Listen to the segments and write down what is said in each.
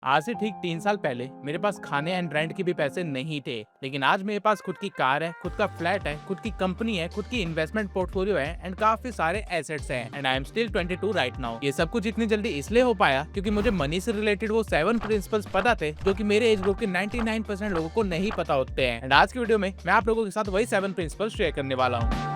आज से ठीक 3 साल पहले मेरे पास खाने एंड रेंट के भी पैसे नहीं थे, लेकिन आज मेरे पास खुद की कार है, खुद का फ्लैट है, खुद की कंपनी है, खुद की इन्वेस्टमेंट पोर्टफोलियो है एंड काफी सारे एसेट्स हैं and I am still 22 right now. ये सब कुछ इतनी जल्दी इसलिए हो पाया क्योंकि मुझे मनी से रिलेटेड वो 7 प्रिंसिपल्स पता थे जो कि मेरे एज ग्रुप के 99% लोगों को नहीं पता होते हैं। एंड आज की वीडियो में मैं आप लोगों के साथ वही 7 प्रिंसिपल्स शेयर करने वाला हूँ।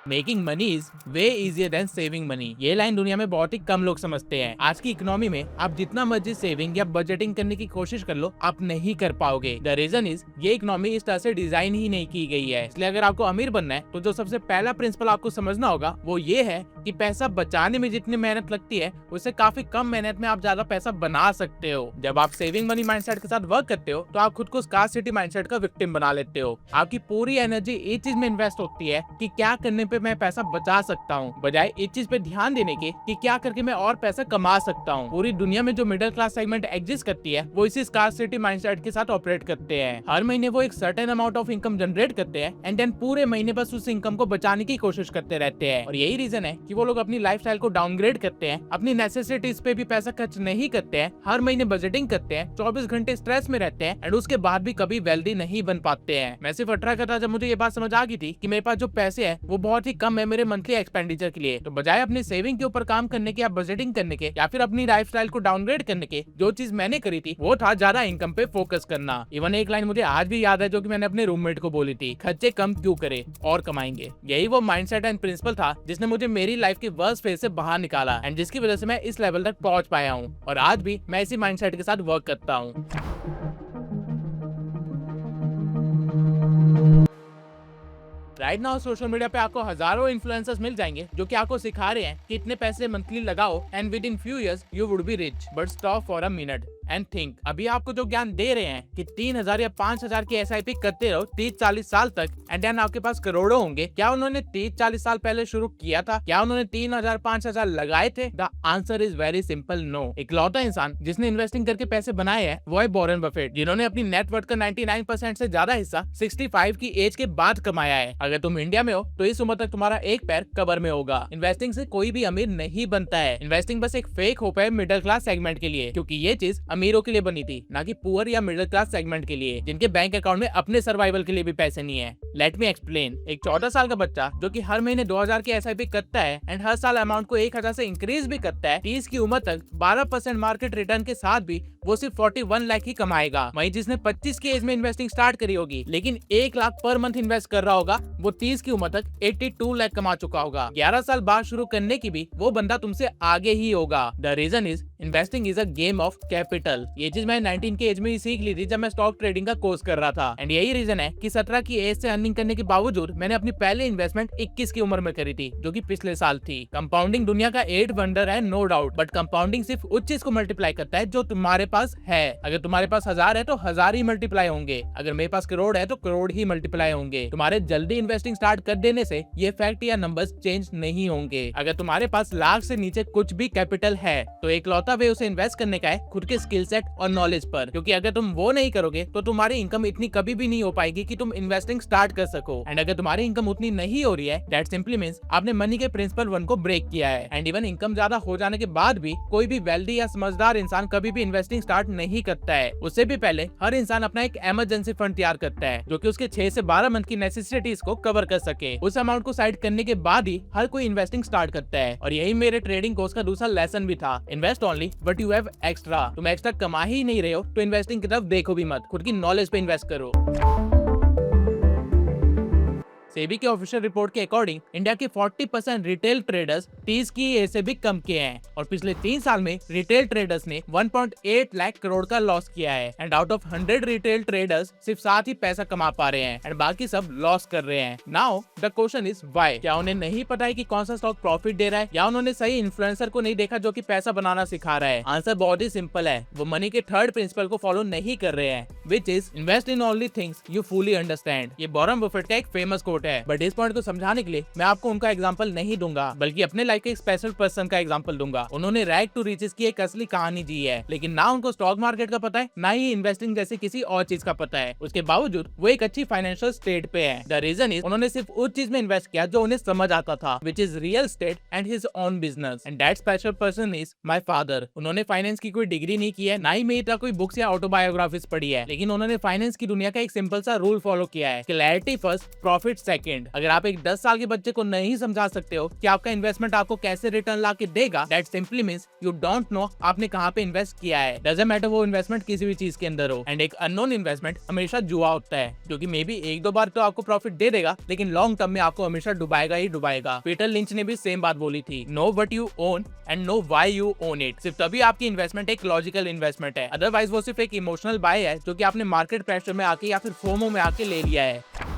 Making money is way easier than saving money. ये लाइन दुनिया में बहुत ही कम लोग समझते हैं। आज की इकोनॉमी में आप जितना मर्जी सेविंग या बजटिंग करने की कोशिश कर लो, आप नहीं कर पाओगे। द रीजन इज ये इकोनॉमी इस तरह से डिजाइन ही नहीं की गई है। इसलिए अगर आपको अमीर बनना है तो जो सबसे पहला प्रिंसिपल आपको समझना होगा वो ये है कि पैसा बचाने में जितनी मेहनत लगती है उससे काफी कम मेहनत में आप ज्यादा पैसा बना सकते हो। जब आप सेविंग मनी माइंडसेट के साथ वर्क करते हो तो आप खुद को स्कार्सिटी माइंडसेट का विक्टिम बना लेते हो। आपकी पूरी एनर्जी इस चीज में इन्वेस्ट होती है कि क्या करने पे मैं पैसा बचा सकता हूँ, बजाय इस चीज पे ध्यान देने के कि क्या करके मैं और पैसा कमा सकता हूँ। पूरी दुनिया में जो मिडिल क्लास सेगमेंट एग्जिस्ट करती है वो इसी स्कार्सिटी माइंडसेट के साथ ऑपरेट करते हैं। हर महीने वो एक certain amount of income generate करते हैं एंड देन पूरे महीने बस उस इनकम को बचाने की कोशिश करते रहते हैं। और यही रीजन है कि वो लोग अपनी लाइफस्टाइल को डाउनग्रेड करते हैं, अपनी नेसेसिटीज पे भी पैसा खर्च नहीं करते हैं, हर महीने बजटिंग करते हैं, 24 घंटे स्ट्रेस में रहते हैं एंड उसके बाद भी कभी वेल्दी नहीं बन पाते हैं। मैं सिर्फ 18 का था जब मुझे ये बात समझ आ गई थी कि मेरे पास जो पैसे हैं वो बहुत ही कम है मेरे मंथली एक्सपेंडिचर के लिए। तो बजाय अपनी सेविंग के ऊपर काम करने के या बजटिंग करने के या फिर अपनी लाइफस्टाइल को डाउनग्रेड करने के, जो चीज मैंने करी थी वो था ज्यादा इनकम पे फोकस करना। इवन एक लाइन मुझे आज भी याद है जो कि मैंने अपने रूममेट को बोली थी, खर्चे कम क्यों करे और कमाएंगे। यही वो माइंडसेट एंड प्रिंसिपल था जिसने मुझे मेरी लाइफ के वर्स्ट फेज से बाहर निकाला एंड जिसकी वजह से मैं इस लेवल तक पहुंच पाया हूँ और आज भी मैं इसी माइंडसेट के साथ वर्क करता हूँ। राइट नाउ सोशल मीडिया पे आपको हजारों इन्फ्लुएंसर्स मिल जाएंगे जो कि आपको सिखा रहे हैं कि इतने पैसे मंथली लगाओ and with in few years you would be rich. But stop for a minute and think. अभी आपको जो ज्ञान दे रहे हैं कि 3000 या 5000 की एसआईपी करते रहो 30-40 साल तक एंड देन आपके पास करोड़ों होंगे, क्या उन्होंने 30-40 साल पहले शुरू किया था? क्या उन्होंने 3000-5000 लगाए थे? The answer is very simple, no. इकलौता इंसान जिसने इन्वेस्टिंग करके पैसे बनाए हैं वो है वॉरेन बफेट, जिन्होंने अपनी नेटवर्थ का 99% से ज्यादा हिस्सा 65 की एज के बाद कमाया है। अगर तुम इंडिया में हो तो इस उम्र तक तुम्हारा एक पैर कब्र में होगा। इन्वेस्टिंग से कोई भी अमीर नहीं बनता है। इन्वेस्टिंग बस एक फेक होप है मिडिल क्लास सेगमेंट के लिए, क्योंकि ये चीज अमीरों के लिए बनी थी, ना कि पुअर या मिडिल क्लास सेगमेंट के लिए जिनके बैंक अकाउंट में अपने सर्वाइवल के लिए भी पैसे नहीं है। Let me explain. एक 14 साल का बच्चा जो कि हर महीने 2000 की एसआईपी करता है एंड हर साल अमाउंट को 1000 से इंक्रीज भी करता है, 30 की उम्र तक 12% मार्केट रिटर्न के साथ भी वो सिर्फ 41 लाख ही कमाएगा। वहीं जिसने 25 की एज में इन्वेस्टिंग स्टार्ट करी होगी लेकिन 1 लाख पर मंथ इन्वेस्ट कर रहा होगा, वो 30 की उम्र तक 82 लाख कमा चुका होगा। 11 साल बाद शुरू करने की भी वो बंदा तुमसे आगे ही होगा। The reason is investing is a game of capital. ये चीज मैं 19 की एज में ही सीख ली थी जब मैं स्टॉक ट्रेडिंग का कोर्स कर रहा था एंड यही रीजन है कि 17 की एज से अर्निंग करने के बावजूद मैंने अपनी पहले इन्वेस्टमेंट 21 की उम्र में करी थी, जो कि पिछले साल थी। कंपाउंडिंग दुनिया का 8 वंडर है, नो डाउट, बट कंपाउंडिंग सिर्फ उस चीज को मल्टीप्लाई करता है जो तुम्हारे पास है। अगर तुम्हारे पास 1000 है तो 1000 ही मल्टीप्लाई होंगे, अगर मेरे पास करोड़ है तो करोड़ ही मल्टीप्लाई होंगे। तुम्हारे जल्दी इन्वेस्टिंग स्टार्ट कर देने से ये फैक्ट या नंबर्स चेंज नहीं होंगे। अगर तुम्हारे पास लाख से नीचे कुछ भी कैपिटल है तो एकलौता वे उसे इन्वेस्ट करने का है खुद के स्किल सेट और नॉलेज पर, क्योंकि अगर तुम वो नहीं करोगे तो तुम्हारी इनकम इतनी कभी भी नहीं हो पाएगी कि तुम इन्वेस्टिंग स्टार्ट कर सको। एंड अगर तुम्हारी इनकम उतनी नहीं हो रही है, दैट सिंपली मींस आपने मनी के प्रिंसिपल 1 को ब्रेक किया है। एंड इवन इनकम ज्यादा हो जाने के बाद भी कोई भी वेल्दी या समझदार इंसान कभी भी इन्वेस्टिंग स्टार्ट नहीं करता है। उससे भी पहले हर इंसान अपना एक इमरजेंसी फंड तैयार करता है जो कि उसके 6 से 12 मंथ की नेसेसिटीज को कवर कर सके। उस अमाउंट को साइड करने के बाद ही हर कोई इन्वेस्टिंग स्टार्ट करता है। और यही मेरे ट्रेडिंग कोर्स का दूसरा लेसन भी था, invest only but you have extra. तुम एक्स्ट्रा कमा ही नहीं रहे हो तो इन्वेस्टिंग की तरफ देखो भी मत, खुद की नॉलेज पे इन्वेस्ट करो। सेबी के ऑफिशियल रिपोर्ट के अकॉर्डिंग इंडिया के 40% रिटेल ट्रेडर्स 30 की एज से भी कम के हैं और पिछले 3 साल में रिटेल ट्रेडर्स ने 1.8 लाख करोड़ का लॉस किया है। And out of 100 retail traders सिर्फ 7 ही पैसा कमा पा रहे हैं एंड बाकी सब लॉस कर रहे हैं। Now the question is why? क्या उन्हें नहीं पता है कि कौन सा स्टॉक प्रॉफिट दे रहा है, या उन्होंने सही इन्फ्लुएंसर को नहीं देखा जो कि पैसा बनाना सिखा रहा है? आंसर बहुत ही सिंपल है, वो मनी के थर्ड प्रिंसिपल को फॉलो नहीं कर रहे हैं, which is invest in only things you fully understand. ये वॉरेन बफेट का एक फेमस कोट कोट है, बट इस पॉइंट को समझाने के लिए मैं आपको उनका एग्जांपल नहीं दूंगा, बल्कि अपने लाइफ के एक स्पेशल पर्सन का एग्जांपल दूंगा। उन्होंने रैग टू रिचेस की एक असली कहानी जी है, लेकिन ना उनको स्टॉक मार्केट का पता है, ना ही इन्वेस्टिंग जैसे किसी और चीज का पता है। उसके बावजूद वो एक अच्छी फाइनेंशियल स्टेट पे है। द रीजन इज उन्होंने सिर्फ उस चीज में इन्वेस्ट किया जो उन्हें समझ आता था, which is real estate and his own business, and that special person is my father. उन्होंने फाइनेंस की कोई डिग्री नहीं की है, ना ही मेरी तरह कोई बुक्स या ऑटोबायोग्राफीज पढ़ी है, लेकिन उन्होंने फाइनेंस की दुनिया का एक सिंपल सा रूल फॉलो किया है, क्लैरिटी फर्स्ट, प्रॉफिट सेकंड। अगर आप एक 10 साल के बच्चे को नहीं समझा सकते हो कि आपका इन्वेस्टमेंट आपको कैसे रिटर्न ला के देगा, that simply means you don't know आपने कहाँ पे इन्वेस्ट किया है। डजंट मैटर वो इन्वेस्टमेंट किसी भी चीज के अंदर हो। एंड एक अननोन इन्वेस्टमेंट हमेशा जुआ होता है, जो कि मे बी एक दो बार तो आपको प्रॉफिट दे देगा, लेकिन लॉन्ग टर्म में आपको हमेशा डुबाएगा ही डुबाएगा। पीटर लिंच ने भी सेम बात बोली थी, know what you own and know why you own it. सिर्फ तभी आपकी इन्वेस्टमेंट एक लॉजिकल इन्वेस्टमेंट है, अदरवाइज वो सिर्फ एक इमोशनल बाय है जो कि आपने मार्केट प्रेशर में आके या फिर फोमो में आके ले लिया है।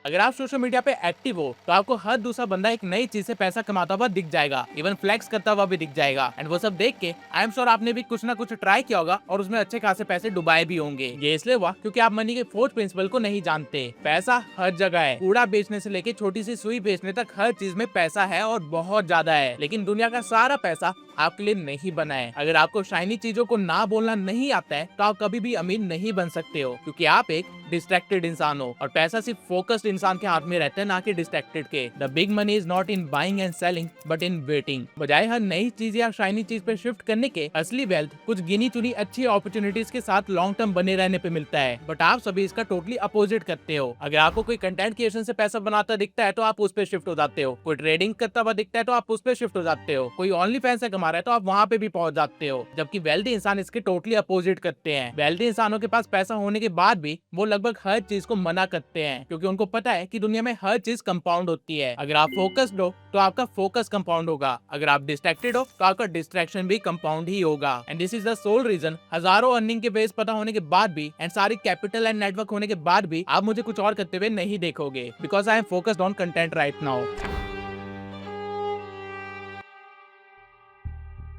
अगर आप सोशल मीडिया पे एक्टिव हो तो आपको हर दूसरा बंदा एक नई चीज से पैसा कमाता हुआ दिख जाएगा, इवन फ्लेक्स करता हुआ भी दिख जाएगा। एंड वो सब देख के आई एम श्योर आपने भी कुछ ना कुछ ट्राई किया होगा और उसमें अच्छे खासे पैसे डुबाए भी होंगे। ये इसलिए हुआ क्योंकि आप मनी के फोर्थ प्रिंसिपल को नहीं जानते। पैसा हर जगह है, कूड़ा बेचने से लेके छोटी सी सुई बेचने तक हर चीज में पैसा है और बहुत ज्यादा है, लेकिन दुनिया का सारा पैसा आपके लिए नहीं बना है। अगर आपको शाइनी चीजों को ना बोलना नहीं आता है तो आप कभी भी अमीर नहीं बन सकते हो, क्योंकि आप एक डिस्ट्रैक्टेड इंसान हो और पैसा सिर्फ फोकस्ड इंसान के हाथ में रहता है, ना कि डिस्ट्रैक्टेड के। The big money is not in buying and selling but in waiting. बजाय हर नई चीज या शाइनी चीज पे शिफ्ट करने के, असली वेल्थ कुछ गिनी चुनी अच्छी अपॉर्चुनिटीज के साथ लॉन्ग टर्म बने रहने पे मिलता है। बट आप सभी इसका टोटली अपोजिट करते हो। अगर आपको कोई कंटेंट क्रिएशन से पैसा बनाता दिखता है तो आप उस पर शिफ्ट हो जाते हो, कोई ट्रेडिंग करता हुआ दिखता है तो आप उस पर शिफ्ट हो जाते हो, कोई ओनली फैंस से कमा रहा है तो आप वहाँ पे भी पहुंच जाते हो। जबकि वेल्दी इंसान इसके टोटली अपोजिट करते हैं। वेल्दी इंसानों के पास पैसा होने के बाद भी वो लगभग हर चीज को मना करते हैं, क्योंकि उनको पता है कि दुनिया में हर चीज कंपाउंड होती है। अगर आप फोकस्ड हो तो आपका फोकस कंपाउंड होगा, अगर आप डिस्ट्रैक्टेड हो तो आपका डिस्ट्रैक्शन भी कंपाउंड ही होगा। And this is the sole reason हजारों अर्निंग के बेस पता होने के बाद भी एंड सारी कैपिटल एंड नेटवर्क होने के बाद भी आप मुझे कुछ और करते हुए नहीं देखोगे, because I am focused on content right now.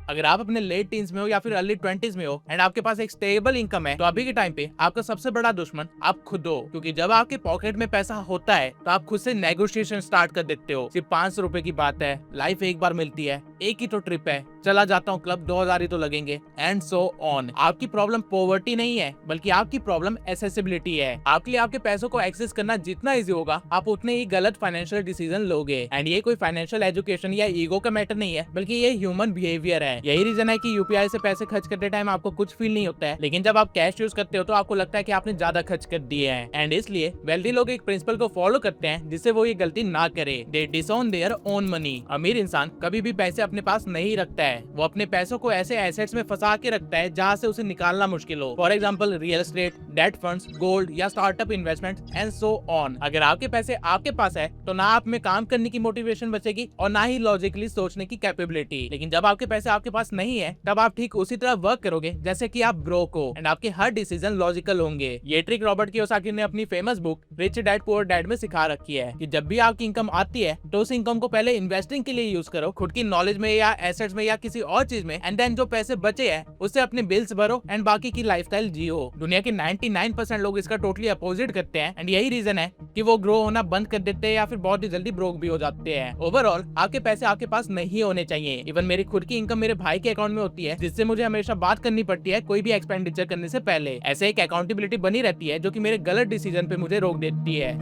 अगर आप अपने लेट टीन्स में हो या फिर अर्ली 20s में हो एंड आपके पास एक स्टेबल इनकम है, तो अभी के टाइम पे आपका सबसे बड़ा दुश्मन आप खुद हो, क्योंकि जब आपके पॉकेट में पैसा होता है तो आप खुद से नेगोशिएशन स्टार्ट कर देते हो। सिर्फ 500 रुपए की बात है, लाइफ एक बार मिलती है, एक ही तो ट्रिप है, चला जाता हूँ क्लब 2000 ही तो लगेंगे, एंड सो ऑन। आपकी प्रॉब्लम पॉवर्टी नहीं है, बल्कि आपकी प्रॉब्लम एसेसिबिलिटी है। आपके लिए आपके पैसों को एक्सेस करना जितना इजी होगा, आप उतने ही गलत फाइनेंशियल डिसीजन लोगे। एंड ये कोई फाइनेंशियल एजुकेशन या ईगो का मैटर नहीं है, बल्कि ये ह्यूमन बिहेवियर है। यही रीजन है कि यूपीआई से पैसे खर्च करते टाइम आपको कुछ फील नहीं होता है, लेकिन जब आप कैश यूज करते हो तो आपको लगता है कि आपने ज्यादा खर्च कर दिए हैं। एंड इसलिए वेल्दी लोग एक प्रिंसिपल को फॉलो करते हैं जिससे वो ये गलती ना करे, दे डिसओन देयर ओन मनी। अमीर इंसान कभी भी पैसे अपने पास नहीं रखता है, वो अपने पैसों को ऐसे एसेट्स में फंसा के रखता है जहाँ से उसे निकालना मुश्किल हो। For example real estate, debt funds, gold या startup investment and so on. अगर आपके पैसे आपके पास है तो ना आप में काम करने की मोटिवेशन बचेगी और ना ही लॉजिकली सोचने की कैपेबिलिटी। लेकिन जब आपके पैसे आपके पास नहीं है, तब आप ठीक उसी तरह वर्क करोगे जैसे कि आप ब्रोक हो, एंड आपके हर डिसीजन लॉजिकल होंगे। ये ट्रिक रॉबर्ट कियोसाकी ने अपनी famous book rich dad poor dad में सिखा रखी है कि जब भी आपकी इनकम आती है तो उस इनकम को पहले इन्वेस्टिंग के लिए यूज करो, खुद की नॉलेज में या एसेट्स में या किसी और चीज में, एंड देन जो पैसे बचे हैं उससे अपने बिल्स भरो एंड बाकी की लाइफस्टाइल जियो। दुनिया के 99% लोग इसका टोटली अपोजिट करते हैं, एंड यही रीजन है कि वो ग्रो होना बंद कर देते हैं या फिर बहुत ही जल्दी ब्रोक भी हो जाते हैं। ओवरऑल आपके पैसे आपके पास नहीं होने चाहिए। इवन मेरी खुद की इनकम मेरे भाई के अकाउंट में होती है, जिससे मुझे हमेशा बात करनी पड़ती है कोई भी एक्सपेंडिचर करने से पहले। ऐसे एक अकाउंटेबिलिटी बनी रहती है जो कि मेरे गलत डिसीजन पे मुझे रोक देती है।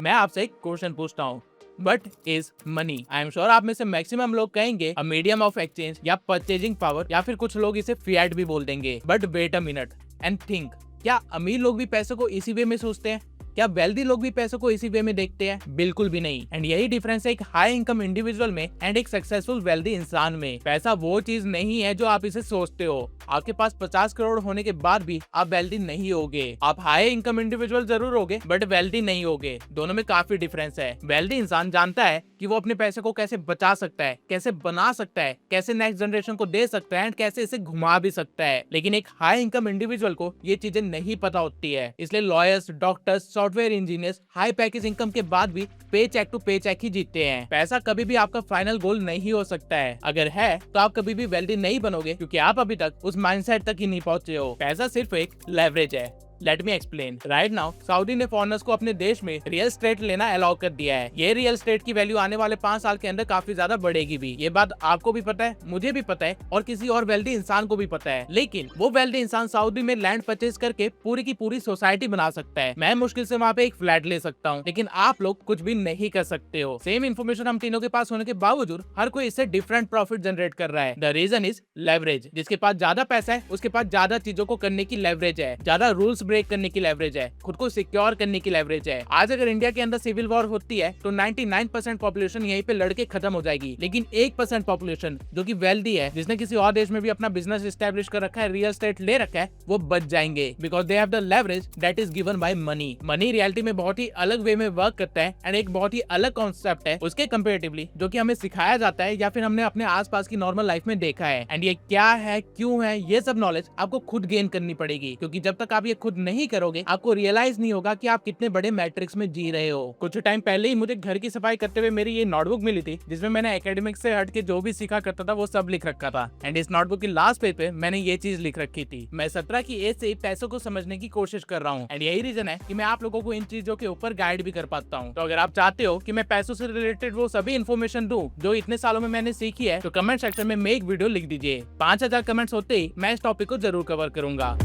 मैं आपसे एक क्वेश्चन पूछता हूँ, What is money? I am sure आप में से मैक्सिमम लोग कहेंगे a medium of exchange या purchasing power, या फिर कुछ लोग इसे fiat भी बोल देंगे। But wait a minute and think, क्या अमीर लोग भी पैसों को इसी वे में सोचते हैं? क्या वेल्दी लोग भी पैसों को इसी वे में देखते हैं? बिल्कुल भी नहीं। एंड यही डिफरेंस है एक हाई इनकम इंडिविजुअल में एंड एक सक्सेसफुल वेल्दी इंसान में। पैसा वो चीज नहीं है जो आप इसे सोचते हो। आपके पास 50 करोड़ होने के बाद भी आप वेल्दी नहीं होगे। आप हाई इनकम इंडिविजुअल जरूर होगे बट वेल्दी नहीं होगे। दोनों में काफी डिफरेंस है। वेल्दी इंसान जानता है कि वो अपने पैसे को कैसे बचा सकता है, कैसे बना सकता है, कैसे नेक्स्ट जनरेशन को दे सकता है एंड कैसे इसे घुमा भी सकता है। लेकिन एक हाई इनकम इंडिविजुअल को ये चीजें नहीं पता होती है। इसलिए lawyers, doctors, software engineers high package income के बाद भी पे चेक टू पे चेक ही जीतते हैं। पैसा कभी भी आपका फाइनल गोल नहीं हो सकता है। अगर है तो आप कभी भी वेल्दी नहीं बनोगे, क्योंकि आप अभी तक उस माइंडसेट तक ही नहीं पहुंचे हो। पैसा सिर्फ एक लेवरेज है। Let me explain. Right now Saudi ने फॉरेनर्स को अपने देश में रियल एस्टेट लेना अलाउ कर दिया है। ये रियल एस्टेट की वैल्यू आने वाले 5 साल के अंदर काफी ज्यादा बढ़ेगी भी। ये बात आपको भी पता है, मुझे भी पता है और किसी और वेल्दी इंसान को भी पता है। लेकिन वो वेल्दी इंसान सऊदी में लैंड परचेज करके पूरी की पूरी सोसाइटी बना सकता है। मैं मुश्किल से वहाँ पे एक फ्लैट ले सकता हूँ, लेकिन आप लोग कुछ भी नहीं कर सकते हो। सेम इन्फॉर्मेशन हम तीनों के पास होने के बावजूद हर कोई इससे डिफरेंट प्रॉफिट जनरेट कर रहा है। The reason is leverage. जिसके पास ज्यादा पैसा है उसके पास ज्यादा चीजों को करने की लेवरेज है, ज्यादा रूल्स ब्रेक करने की लेवरेज है, खुद को सिक्योर करने की लेवरेज है। आज अगर इंडिया के अंदर सिविल वॉर होती है तो 99% पॉपुलेशन यहीं पे लड़के खत्म हो जाएगी, लेकिन 1% पॉपुलेशन जो कि वेल्दी है, जिसने किसी और देश में भी अपना बिजनेस एस्टेब्लिश कर रखा है, रियल एस्टेट ले रखा है, वो बच जाएंगे because they have the leverage that is given by money. Money reality में बहुत ही अलग वे में वर्क करता है एंड एक बहुत ही अलग कॉन्सेप्ट है उसके कंपेरेटिवली जो कि हमें सिखाया जाता है या फिर हमने अपने आसपास की नॉर्मल लाइफ में देखा है। एंड ये क्या है, क्यों है, ये सब नॉलेज आपको खुद गेन करनी पड़ेगी, क्योंकि जब तक आप ये खुद नहीं करोगे आपको रियलाइज नहीं होगा कि आप कितने बड़े मैट्रिक्स में जी रहे हो। कुछ टाइम पहले ही मुझे घर की सफाई करते हुए मेरी ये नोटबुक मिली थी जिसमें मैंने एकेडमिक से हट के जो भी सीखा करता था वो सब लिख रखा था। एंड इस नोटबुक की लास्ट पेज पे मैंने ये चीज लिख रखी थी। मैं 17 की एज से पैसों को समझने की कोशिश कर रहा हूँ एंड यही रीजन है कि मैं आप लोगों को इन चीजों के ऊपर गाइड भी कर पाता हूँ। तो अगर आप चाहते हो कि मैं पैसों से रिलेटेड वो सभी इन्फॉर्मेशन दूं जो इतने सालों में मैंने सीखी है, तो कमेंट सेक्शन में एक वीडियो लिख दीजिए। 5000 कमेंट्स होते ही मैं इस टॉपिक को जरूर कवर करूंगा।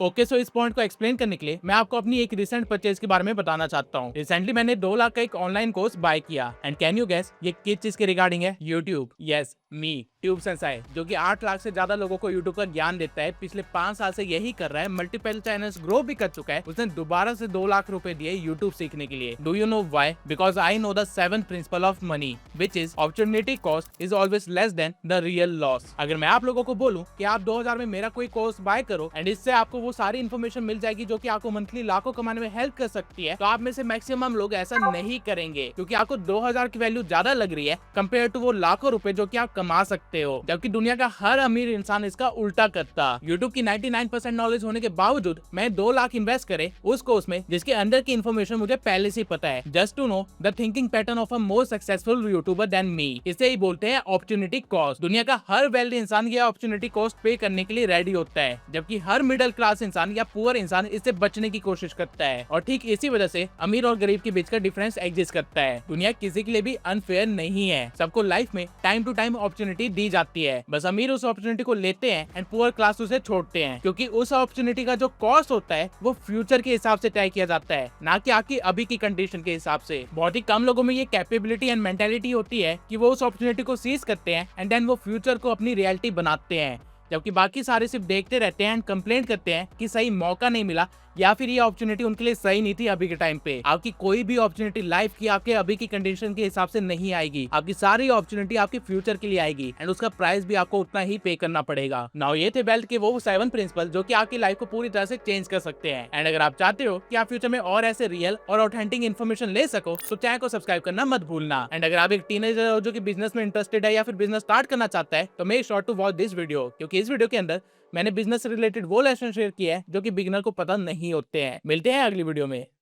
ओके, सो इस पॉइंट को एक्सप्लेन करने के लिए मैं आपको अपनी एक रिसेंट परचेज के बारे में बताना चाहता हूँ। रिसेंटली मैंने 2 लाख का एक ऑनलाइन कोर्स बाय किया एंड कैन यू गेस ये किस चीज के रिगार्डिंग है? यूट्यूब। यस, मी ट्यूब सेंसाई, जो कि 8 लाख से ज्यादा लोगों को यूट्यूब का ज्ञान देता है। पिछले 5 साल से यही कर रहा है, मल्टीपल चैनल्स ग्रो भी कर चुका है। उसने दोबारा से 2 लाख रुपए दिए यूट्यूब सीखने के लिए। Do you know why? Because I know the 7th principle of money which is opportunity cost is always less than the real loss. अगर मैं आप लोगों को बोलूं कि आप 2000 में मेरा कोई कोर्स बाय करो एंड इससे आपको वो सारी इन्फॉर्मेशन मिल जाएगी जो कि आपको मंथली लाखों कमाने में हेल्प कर सकती है, तो आप में से मैक्सिमम लोग ऐसा नहीं करेंगे, क्योंकि आपको 2000 की वैल्यू ज्यादा लग रही है कंपेयर टू वो लाखों रुपए जो कि आप कमा सकते हो। जबकि दुनिया का हर अमीर इंसान इसका उल्टा करता। यूट्यूब की 99% नॉलेज होने के बावजूद मैं 2 लाख इन्वेस्ट करे उस कोर्स में जिसके अंदर की इन्फॉर्मेशन मुझे पहले से पता है, just to know the thinking pattern of a more successful YouTuber than me. इसे ही बोलते हैं अपॉर्चुनिटी कॉस्ट। दुनिया का हर वेल्दी इंसान ये अपॉर्चुनिटी कॉस्ट पे करने के लिए रेडी होता है, जबकि हर मिडिल क्लास इंसान या पुअर इंसान इससे बचने की कोशिश करता है। और ठीक इसी वजह से अमीर और गरीब के बीच का डिफरेंस एग्जिस्ट करता है। दुनिया किसी के लिए भी अनफेयर नहीं है, सबको लाइफ में टाइम टू टाइम अपॉर्चुनिटी दी जाती है। बस अमीर उस अपॉर्चुनिटी को लेते हैं एंड पुअर क्लास उसे छोड़ते हैं, क्योंकि उस अपॉर्चुनिटी का जो कॉस्ट होता है वो फ्यूचर के हिसाब से तय किया जाता है, ना कि आपकी अभी की कंडीशन के हिसाब से। बहुत ही कम लोगों में ये कैपेबिलिटी एंड मेंटेलिटी होती है कि वो उस अपॉर्चुनिटी को सीज करते हैं एंड देन वो फ्यूचर को अपनी रियलिटी बनाते हैं, जबकि बाकी सारे सिर्फ देखते रहते हैं एंड कंप्लेंट करते हैं कि सही मौका नहीं मिला या फिर ये अपॉर्चुनिटी उनके लिए सही नहीं थी अभी के टाइम पे। आपकी कोई भी अपॉर्चुनिटी लाइफ की आपके अभी की कंडीशन के हिसाब से नहीं आएगी। आपकी सारी अपॉर्चुनिटी आपके फ्यूचर के लिए आएगी एंड उसका प्राइस भी आपको उतना ही पे करना पड़ेगा। नाउ ये थे वेल्थ के वो 7 प्रिंसिपल जो कि आपकी लाइफ को पूरी तरह से चेंज कर सकते हैं। एंड अगर आप चाहते हो कि आप फ्यूचर में और ऐसे रियल और ऑथेंटिक इन्फॉर्मेशन ले सको तो चैनल को सब्सक्राइब करना मत भूलना। एंड अगर आप एक टीनेजर हो जो कि बिजनेस में इंटरेस्टेड है या फिर बिजनेस स्टार्ट करना चाहता है तो make sure to watch this video, क्योंकि इस वीडियो के अंदर मैंने बिजनेस से रिलेटेड वो लेसन शेयर किया है जो कि बिगिनर को पता नहीं होते हैं। मिलते हैं अगली वीडियो में।